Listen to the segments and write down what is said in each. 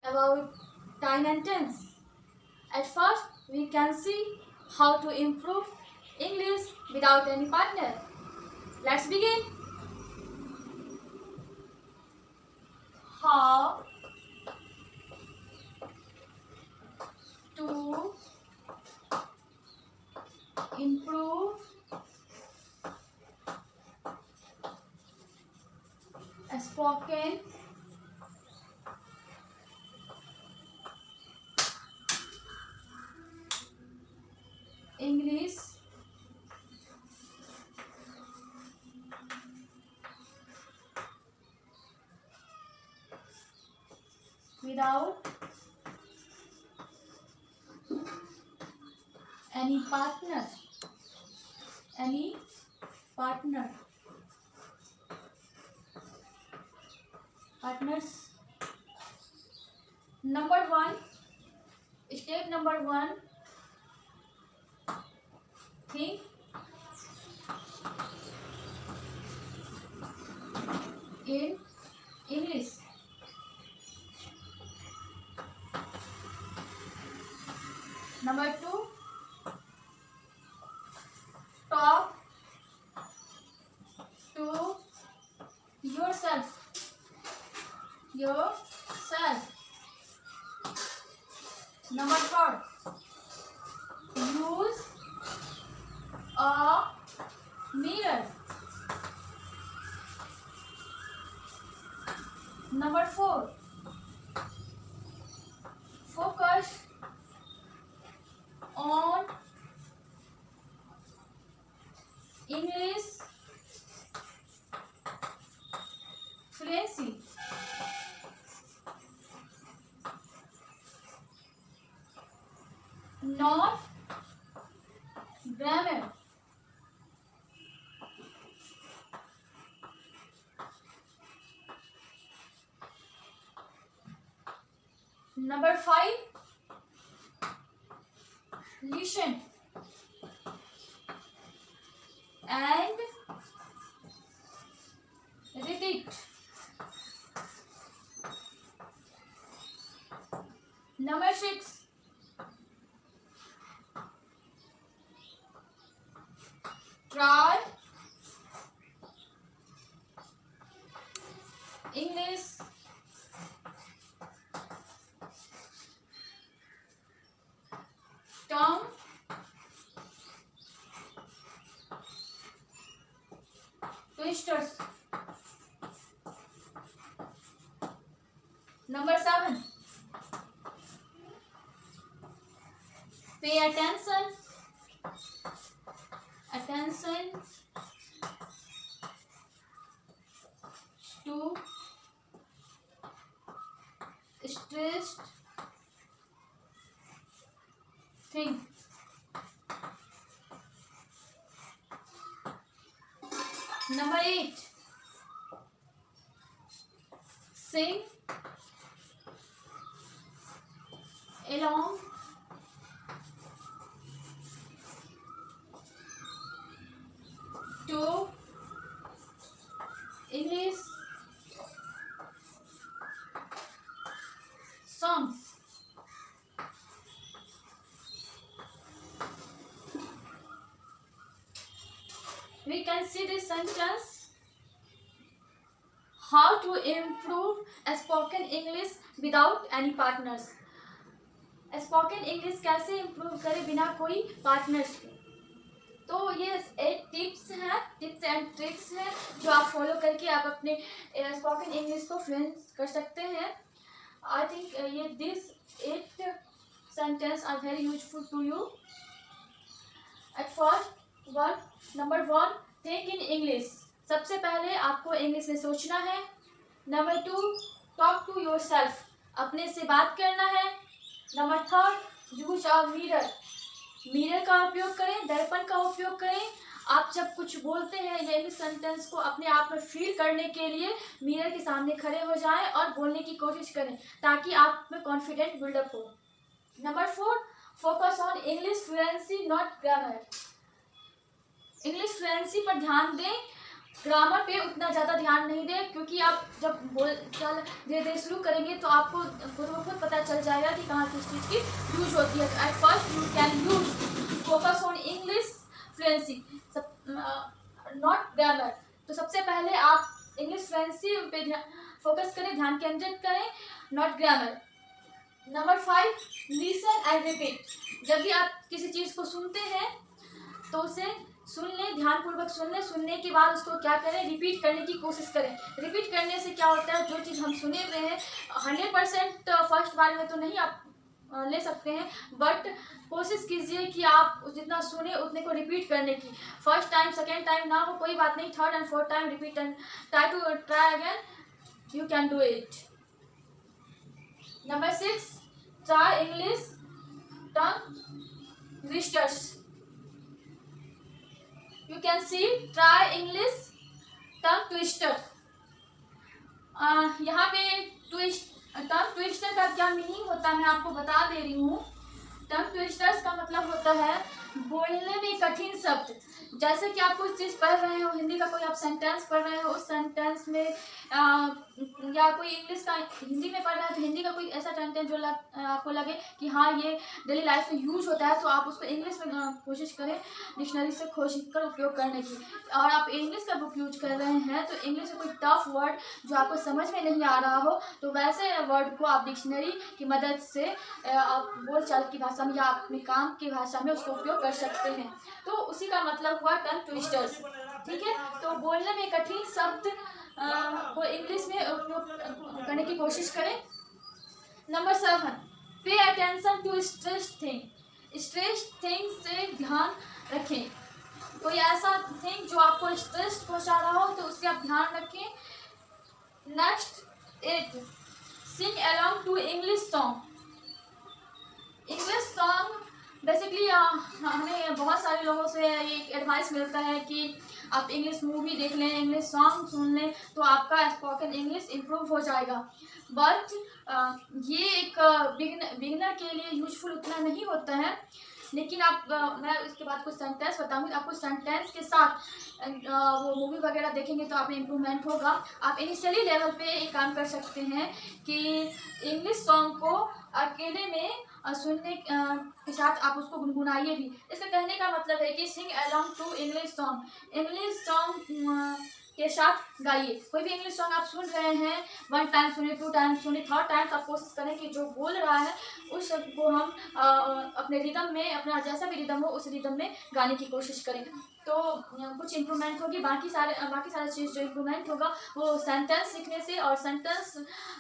about time and tense. At first, we can see how to improve English without any partner. Let's begin. How to improve a spoken English without any partner. Any partner. Partners. Number one. Step number one. Think in English. Number two, talk to yourself. Number four, use a mirror. Number four, focus on English fluency. Not grammar. Number five, listen and repeat. Number six, try English tongue twisters. Number seven, pay attention to stressed thing. Number eight, sing along to English songs. We can see this sentence. How to improve a spoken English without any partners. Spoken English कैसे improve करें बिना कोई partners के। तो ये 8 tips and tricks हैं जो आप फॉलो करके आप अपने स्पोकन इंग्लिश को फ्लुएंट कर सकते हैं। आई थिंक ये this 8 sentence are very useful to you. At first number one, think in English. सबसे पहले आपको इंग्लिश में सोचना है। Number two, talk to yourself, अपने से बात करना है। Number third, use a mirror, mirror का उपयोग करें, दर्पण का उपयोग करें। आप जब कुछ बोलते हैं या इंग्लिश सेंटेंस को अपने आप में फील करने के लिए मिरर के सामने खड़े हो जाएं और बोलने की कोशिश करें ताकि आप में कॉन्फिडेंट बिल्डअप हो। Number four, focus on English fluency not grammar. English fluency पर ध्यान दें ग्रामर पे उतना ज़्यादा ध्यान नहीं दें, क्योंकि आप जब बोल चल धीरे धीरे शुरू करेंगे तो आपको खुद पता चल जाएगा कि कहाँ किस चीज़ की यूज होती है। At first you can use focus on English fluency, not grammar. तो सबसे पहले आप इंग्लिश फ्लुएंसी पे फोकस करें, ध्यान केंद्रित करें, not grammar. Number 5, listen and repeat. जब भी आप किसी चीज़ को सुनते हैं तो उसे सुन लें, ध्यानपूर्वक सुन लें, सुनने के बाद उसको क्या करें, रिपीट करने की कोशिश करें। रिपीट करने से क्या होता है, जो चीज़ हम सुने हुए हैं 100% फर्स्ट बार में तो नहीं आप ले सकते हैं, बट कोशिश कीजिए कि आप जितना सुने उतने को रिपीट करने की। फर्स्ट टाइम सेकेंड टाइम ना हो कोई बात नहीं, third and fourth time repeat and try again, you can do it. Number 6, try English tongue twisters. You can see try English tongue twister। यहाँ पे टंग ट्विस्टर का क्या मीनिंग होता है मैं आपको बता दे रही हूँ। टंग ट्विस्टर्स का मतलब होता है बोलने में कठिन शब्द। जैसे कि आप कुछ चीज़ पढ़ रहे हो, हिंदी का कोई आप सेंटेंस पढ़ रहे हो, उस सेंटेंस में या कोई इंग्लिश का हिंदी में पढ़ रहा है तो हिंदी का कोई ऐसा सेंटेंस जो आपको लगे कि हाँ ये डेली लाइफ में यूज होता है, तो आप उसको इंग्लिश में कोशिश करें डिक्शनरी से खोज कर उपयोग करने की। और आप इंग्लिश का बुक यूज कर रहे हैं तो इंग्लिश में कोई टफ वर्ड जो आपको समझ में नहीं आ रहा हो तो वैसे वर्ड को आप डिक्शनरी की मदद से आप बोलचाल की भाषा में या अपने काम की भाषा में उसको उपयोग कर सकते हैं। तो उसी का मतलब हुआ टंग ट्विस्टर्स। ठीक है, तो बोलने में कठिन शब्द को इंग्लिश में उपयोग करने की कोशिश करें। Number 7, pay attention to stress thing. Stress thing से ध्यान रखें। कोई ऐसा थिंग जो आपको स्ट्रेस पहुंचा रहा हो तो उससे आप ध्यान रखें। Next 8, sing along to English song. English song basically हमें बहुत सारे लोगों से ये एडवाइस मिलता है कि आप इंग्लिश मूवी देख लें, इंग्लिश सॉन्ग सुन लें तो आपका स्पोकन इंग्लिश इम्प्रूव हो जाएगा। बट ये एक बिगिनर के लिए यूजफुल उतना नहीं होता है। लेकिन आप मैं इसके बाद कुछ सेंटेंस बताऊंगी, आपको सेंटेंस के साथ वो मूवी वगैरह देखेंगे तो आप में इम्प्रूवमेंट होगा। आप इनिशियली लेवल पे एक काम कर सकते हैं कि इंग्लिश सॉन्ग को अकेले में सुनने के साथ आप उसको गुनगुनाइए भी। इसका कहने का मतलब है कि sing along to English song. English song के साथ गाइए। कोई भी इंग्लिश सॉन्ग आप सुन रहे हैं, 1 टाइम सुनिए, 2 टाइम सुनिए, 3rd टाइम आप कोशिश करें कि जो बोल रहा है उस शब्द को हम अपने रिदम में, अपना जैसा भी रिदम हो उस रिदम में गाने की कोशिश करें तो कुछ इम्प्रूवमेंट होगी। बाकी सारा चीज़ जो इम्प्रूवमेंट होगा वो सेंटेंस सीखने से। और सेंटेंस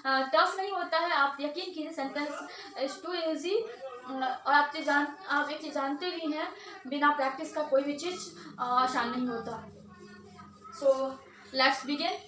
टफ नहीं होता है, आप यकीन कीजिए, सेंटेंस इज टू ईजी। और आप एक चीज़ जानते भी हैं, बिना प्रैक्टिस का कोई भी चीज़ आसान नहीं होता। So let's begin.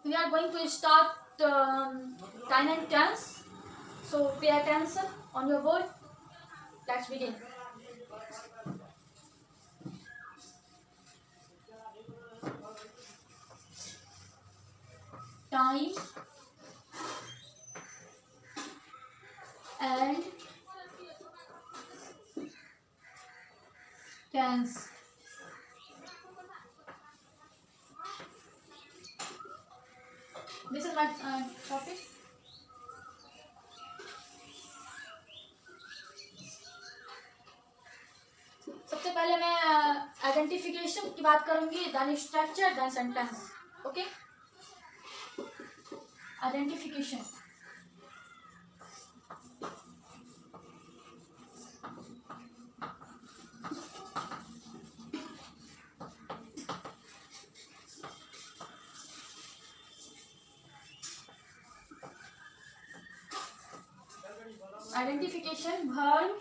We are going to start time and tense. So pay attention on your word. Let's begin. Time and tense. This is my topic. सबसे पहले मैं आइडेंटिफिकेशन की बात करूंगी, then structure, then sentence. Okay, identification. Identification verb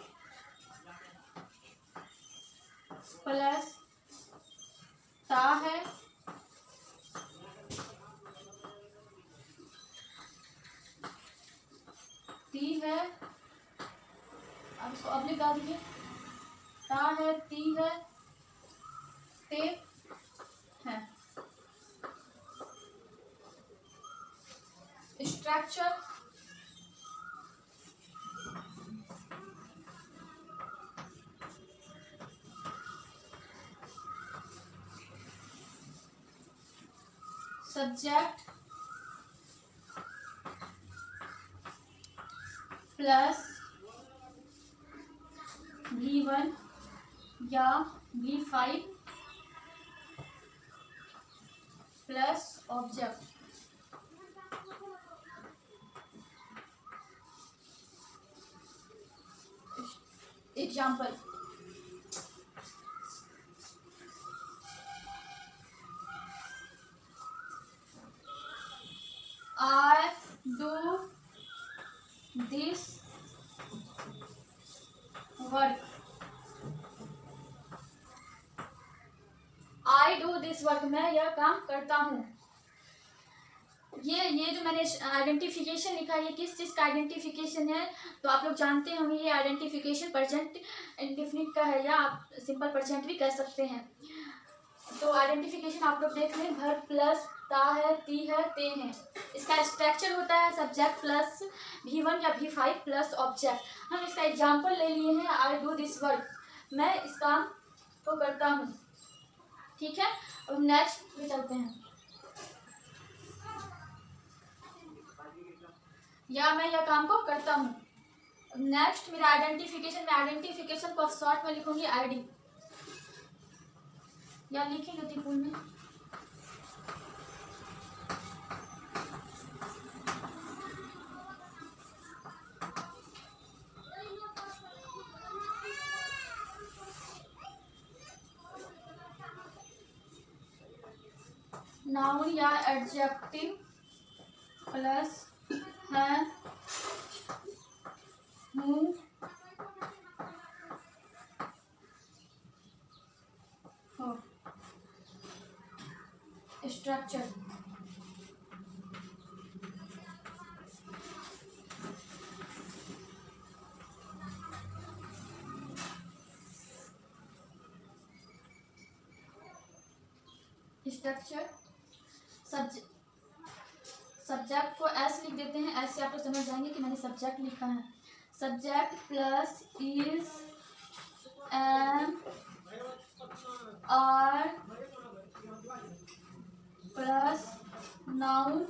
plus ता है ती है, अब इसको अब लिखा दीजिए, ता है, ती है, ते है। स्ट्रक्चर, सब्जेक्ट प्लस V1 या V5 plus object. Example, I do this work, I do this work, मैं यह काम करता हूँ। ये जो मैंने आइडेंटिफिकेशन लिखा है, ये किस चीज़ का आइडेंटिफिकेशन है, तो आप लोग जानते होंगे ये आइडेंटिफिकेशन प्रेजेंट इंडेफिनिट का है, या आप सिंपल प्रेजेंट भी कह सकते हैं। तो आइडेंटिफिकेशन आप लोग देख लें, भर प्लस ता है, ती है, ते हैं। इसका स्ट्रक्चर होता है सब्जेक्ट प्लस V1 या V5 प्लस ऑब्जेक्ट। हम इसका एग्जांपल ले लिए हैं, आई डू दिस वर्क, मैं इस काम को करता हूँ। ठीक है, अब नेक्स्ट में चलते हैं, या मैं यह काम को करता हूँ। नेक्स्ट मेरा आइडेंटिफिकेशन, मैं आइडेंटिफिकेशन को शॉर्ट में लिखूंगी ID, या लिखेंगे गति फूल में, नाउन या एडजेक्टिव प्लस है, हूँ, हो। स्ट्रक्चर, स्ट्रक्चर सब्जेक्ट को एस लिख देते हैं, ऐसे आप लोग समझ जाएंगे कि मैंने सब्जेक्ट लिखा है। Subject plus is, am, are plus noun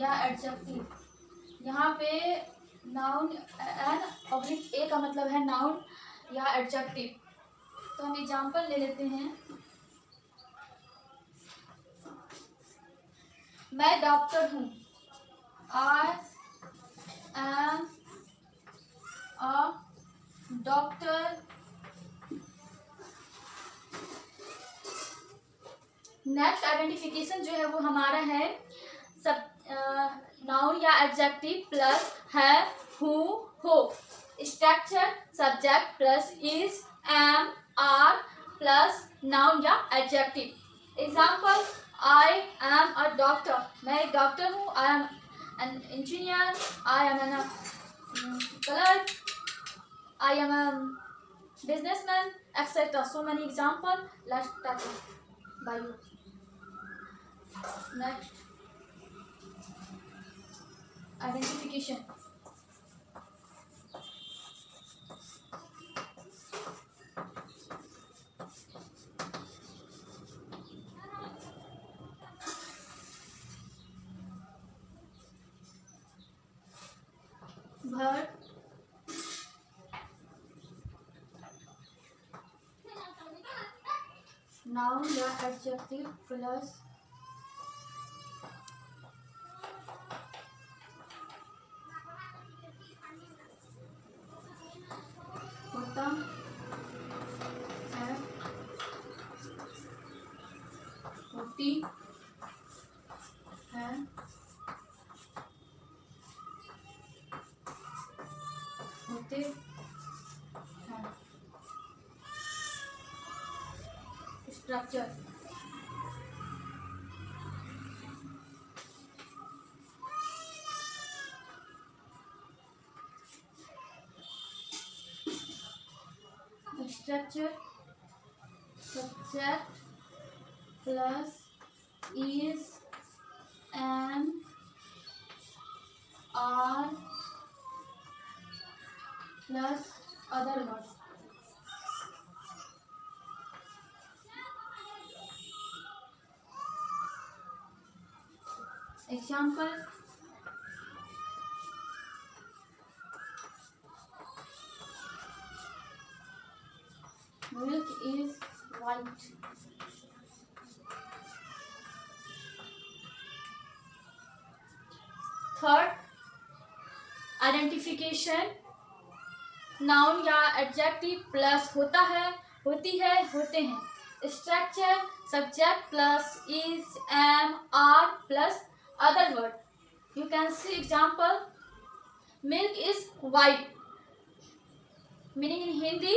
या एडजेक्टिव। यहाँ पे नाउन एन ऑब्लिक ए का मतलब है नाउन या एडजेक्टिव। तो हम एग्जाम्पल ले लेते हैं, मैं डॉक्टर हूँ, I am a doctor. Next identification जो है वो हमारा है सब नाउन या एडजेक्टिव प्लस है, हूँ, हो। Structure subject plus is, am, are plus noun या adjective. Example, I am a doctor, मैं एक डॉक्टर हूँ। I am an engineer, I am an clerk, I am a businessman, etc. So many examples. Let's start by you. Next, identification. Verb noun या adjective plus होता है, होती है, होते हैं। Structure structure subject plus is am are plus other words. Example: milk is white. Third, identification. Noun या adjective plus होता है, होती है, होते हैं. Structure subject plus is am are plus other word. You can see example. Milk is white, meaning in Hindi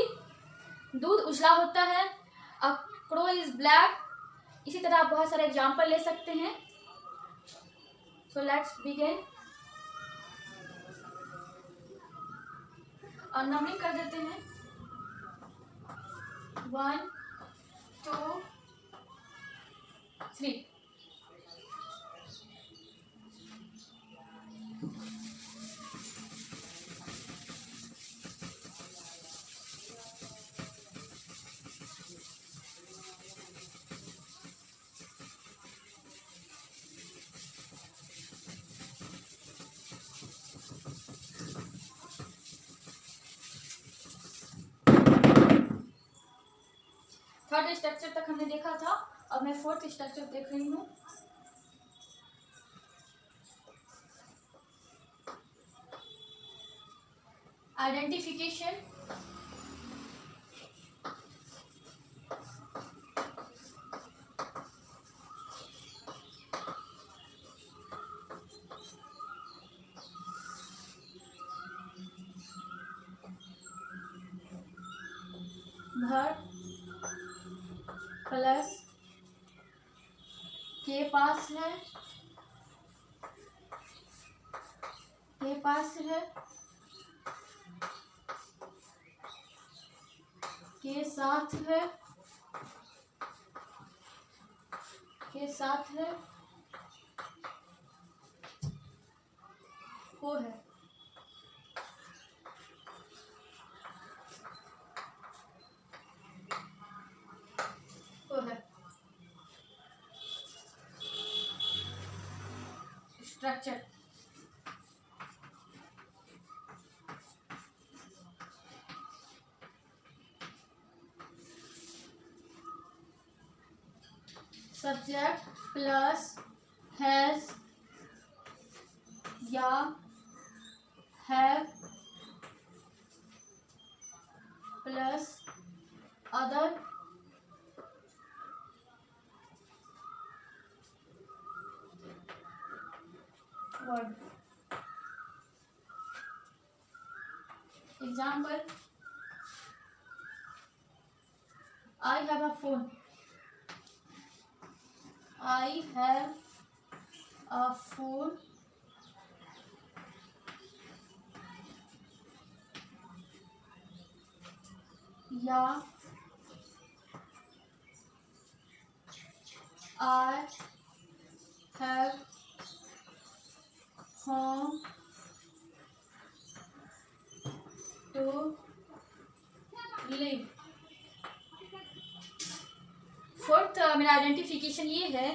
दूध उजला होता है. A crow is black. इसी तरह आप बहुत सारे एग्जाम्पल ले सकते हैं. So let's begin. और नंबरिंग कर देते हैं. 1 2 3. थर्ड स्ट्रक्चर तक हमने देखा था. अब मैं फोर्थ स्ट्रक्चर देख रही हूँ. आइडेंटिफिकेशन. वर्ब प्लस के पास है, के पास है, के साथ है, के साथ है, को है. को है. स्ट्रक्चर. सब्जेक्ट प्लस हैज या have plus other word. Example. I have a phone. I have a phone. या I have home to live. Fourth मेरा आइडेंटिफिकेशन ये है.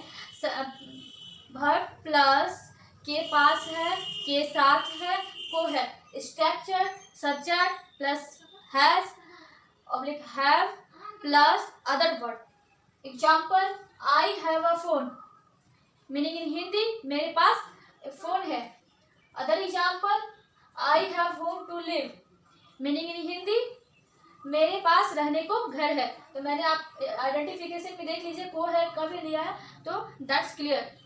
वर्ब प्लस के पास है, के साथ है, को है. Structure subject plus has oblique have plus other word. Example. I have a phone, meaning in Hindi मेरे पास एक फोन है. Other example. I have home to live, meaning in Hindi मेरे पास रहने को घर है. तो मैंने आप आइडेंटिफिकेशन में देख लीजिए को है कब लिया है, तो दैट्स क्लियर.